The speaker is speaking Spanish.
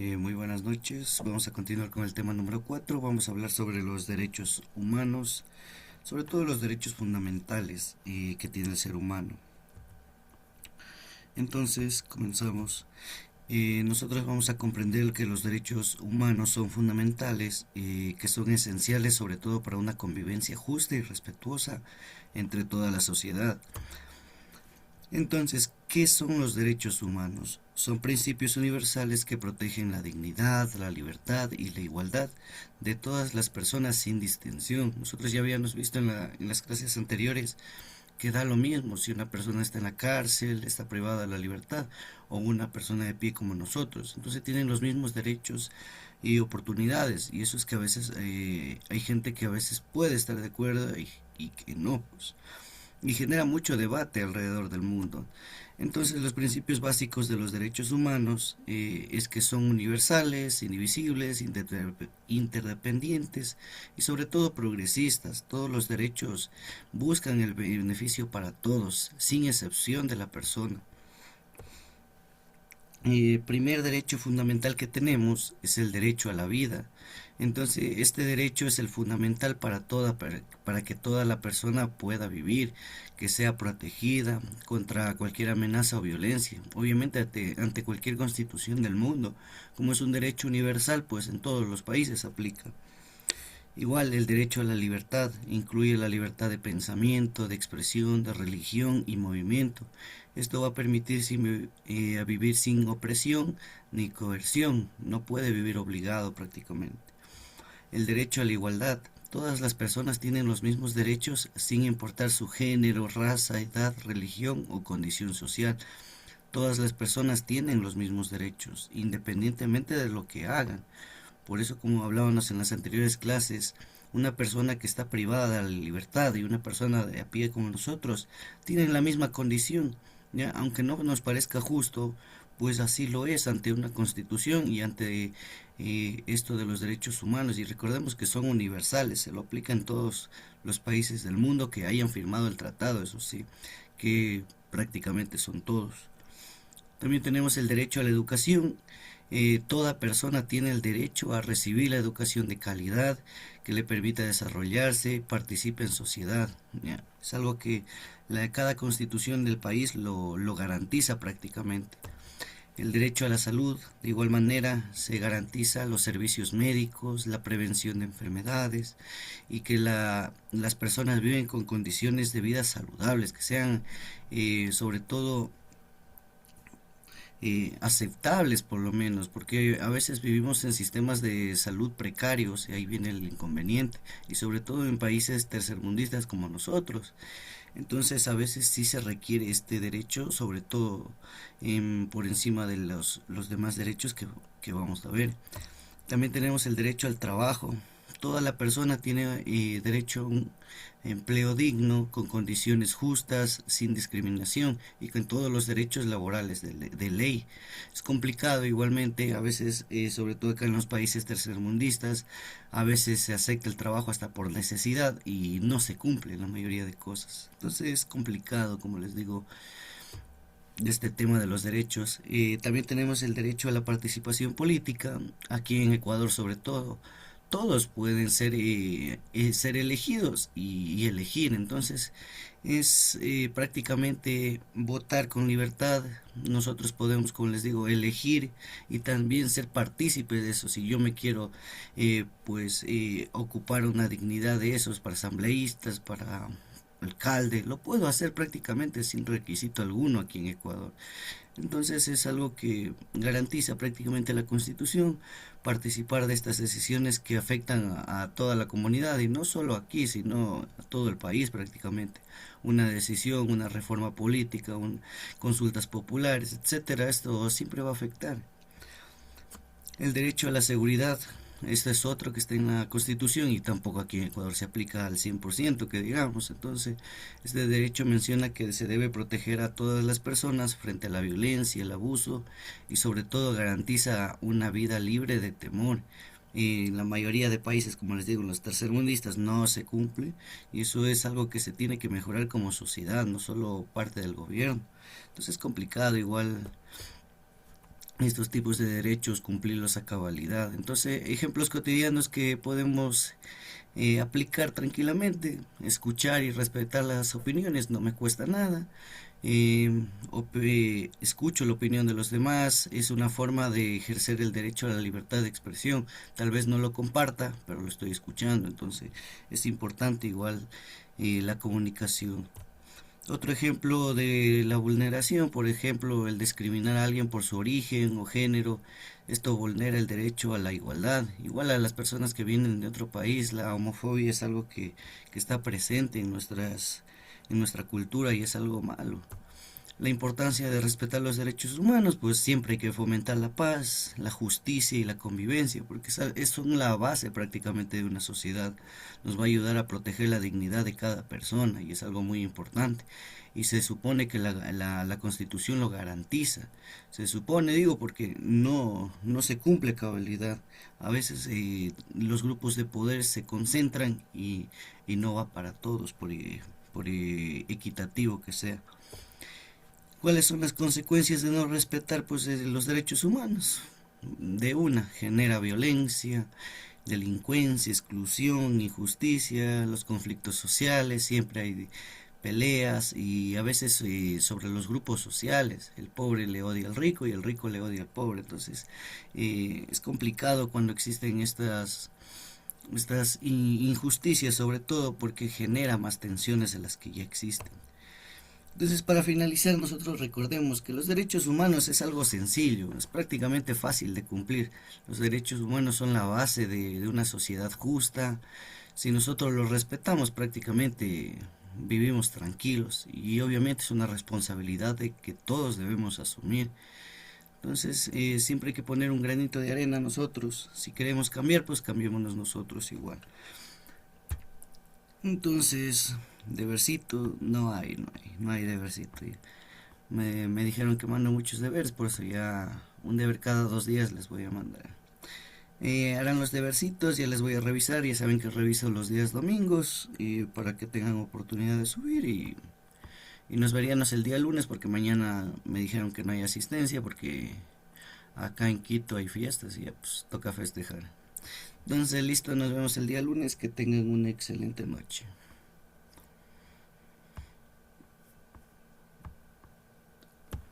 Muy buenas noches. Vamos a continuar con el tema número 4. Vamos a hablar sobre los derechos humanos, sobre todo los derechos fundamentales que tiene el ser humano. Entonces, comenzamos. Nosotros vamos a comprender que los derechos humanos son fundamentales, que son esenciales sobre todo para una convivencia justa y respetuosa entre toda la sociedad. Entonces, ¿qué son los derechos humanos? Son principios universales que protegen la dignidad, la libertad y la igualdad de todas las personas sin distinción. Nosotros ya habíamos visto en las clases anteriores que da lo mismo si una persona está en la cárcel, está privada de la libertad, o una persona de pie como nosotros. Entonces tienen los mismos derechos y oportunidades, y eso es que a veces hay gente que a veces puede estar de acuerdo y que no, pues, y genera mucho debate alrededor del mundo. Entonces los principios básicos de los derechos humanos es que son universales, indivisibles, interdependientes y sobre todo progresistas. Todos los derechos buscan el beneficio para todos, sin excepción de la persona. Primer derecho fundamental que tenemos es el derecho a la vida. Entonces, este derecho es el fundamental para que toda la persona pueda vivir, que sea protegida contra cualquier amenaza o violencia. Obviamente, ante cualquier constitución del mundo, como es un derecho universal, pues en todos los países aplica. Igual el derecho a la libertad incluye la libertad de pensamiento, de expresión, de religión y movimiento. Esto va a permitir a vivir sin opresión ni coerción. No puede vivir obligado prácticamente. El derecho a la igualdad. Todas las personas tienen los mismos derechos sin importar su género, raza, edad, religión o condición social. Todas las personas tienen los mismos derechos, independientemente de lo que hagan. Por eso, como hablábamos en las anteriores clases, una persona que está privada de la libertad y una persona de a pie como nosotros tienen la misma condición, ¿ya? Aunque no nos parezca justo, pues así lo es ante una constitución y ante esto de los derechos humanos. Y recordemos que son universales, se lo aplica en todos los países del mundo que hayan firmado el tratado, eso sí, que prácticamente son todos. También tenemos el derecho a la educación. Toda persona tiene el derecho a recibir la educación de calidad que le permita desarrollarse, participe en sociedad. ¿Ya? Es algo que cada constitución del país lo garantiza prácticamente. El derecho a la salud, de igual manera, se garantiza los servicios médicos, la prevención de enfermedades y que las personas viven con condiciones de vida saludables, que sean sobre todo aceptables por lo menos, porque a veces vivimos en sistemas de salud precarios y ahí viene el inconveniente, y sobre todo en países tercermundistas como nosotros. Entonces a veces sí se requiere este derecho, sobre todo por encima de los demás derechos que vamos a ver. También tenemos el derecho al trabajo. Toda la persona tiene derecho a un empleo digno, con condiciones justas, sin discriminación y con todos los derechos laborales de ley. Es complicado igualmente, a veces, sobre todo acá en los países tercermundistas, a veces se acepta el trabajo hasta por necesidad y no se cumple la mayoría de cosas. Entonces es complicado, como les digo, de este tema de los derechos. También tenemos el derecho a la participación política, aquí en Ecuador sobre todo. Todos pueden ser elegidos y elegir, entonces es prácticamente votar con libertad. Nosotros podemos, como les digo, elegir y también ser partícipes de eso. Si yo me quiero, ocupar una dignidad de esos para asambleístas, para alcalde, lo puedo hacer prácticamente sin requisito alguno aquí en Ecuador. Entonces es algo que garantiza prácticamente la Constitución, participar de estas decisiones que afectan a toda la comunidad y no solo aquí, sino a todo el país prácticamente. Una decisión, una reforma política, consultas populares, etcétera, esto siempre va a afectar. El derecho a la seguridad, este es otro que está en la Constitución y tampoco aquí en Ecuador se aplica al 100% que digamos. Entonces, este derecho menciona que se debe proteger a todas las personas frente a la violencia, el abuso y sobre todo garantiza una vida libre de temor. En la mayoría de países, como les digo, los tercermundistas no se cumple y eso es algo que se tiene que mejorar como sociedad, no solo parte del gobierno. Entonces es complicado igual estos tipos de derechos, cumplirlos a cabalidad. Entonces, ejemplos cotidianos que podemos aplicar tranquilamente, escuchar y respetar las opiniones, no me cuesta nada. Escucho la opinión de los demás, es una forma de ejercer el derecho a la libertad de expresión. Tal vez no lo comparta, pero lo estoy escuchando, entonces es importante igual la comunicación. Otro ejemplo de la vulneración, por ejemplo, el discriminar a alguien por su origen o género, esto vulnera el derecho a la igualdad. Igual a las personas que vienen de otro país, la homofobia es algo que está presente en nuestra cultura y es algo malo. La importancia de respetar los derechos humanos, pues siempre hay que fomentar la paz, la justicia y la convivencia, porque son la base prácticamente de una sociedad. Nos va a ayudar a proteger la dignidad de cada persona y es algo muy importante. Y se supone que la Constitución lo garantiza. Se supone, digo, porque no se cumple cabalidad. A veces los grupos de poder se concentran y no va para todos, por equitativo que sea. ¿Cuáles son las consecuencias de no respetar pues los derechos humanos? De una, genera violencia, delincuencia, exclusión, injusticia, los conflictos sociales, siempre hay peleas y a veces sobre los grupos sociales. El pobre le odia al rico y el rico le odia al pobre. Entonces es complicado cuando existen estas injusticias, sobre todo porque genera más tensiones de las que ya existen. Entonces, para finalizar, nosotros recordemos que los derechos humanos es algo sencillo, es prácticamente fácil de cumplir. Los derechos humanos son la base de una sociedad justa. Si nosotros los respetamos, prácticamente vivimos tranquilos y obviamente es una responsabilidad de que todos debemos asumir. Entonces, siempre hay que poner un granito de arena nosotros. Si queremos cambiar, pues cambiémonos nosotros igual. Entonces, de versito no hay de versito. Me dijeron que mando muchos deberes, por eso ya un deber cada 2 días les voy a mandar. Harán los debercitos, ya les voy a revisar, ya saben que reviso los días domingos y para que tengan oportunidad de subir y nos veríamos el día lunes porque mañana me dijeron que no hay asistencia porque acá en Quito hay fiestas y ya pues toca festejar. Entonces listo, nos vemos el día lunes, que tengan una excelente noche.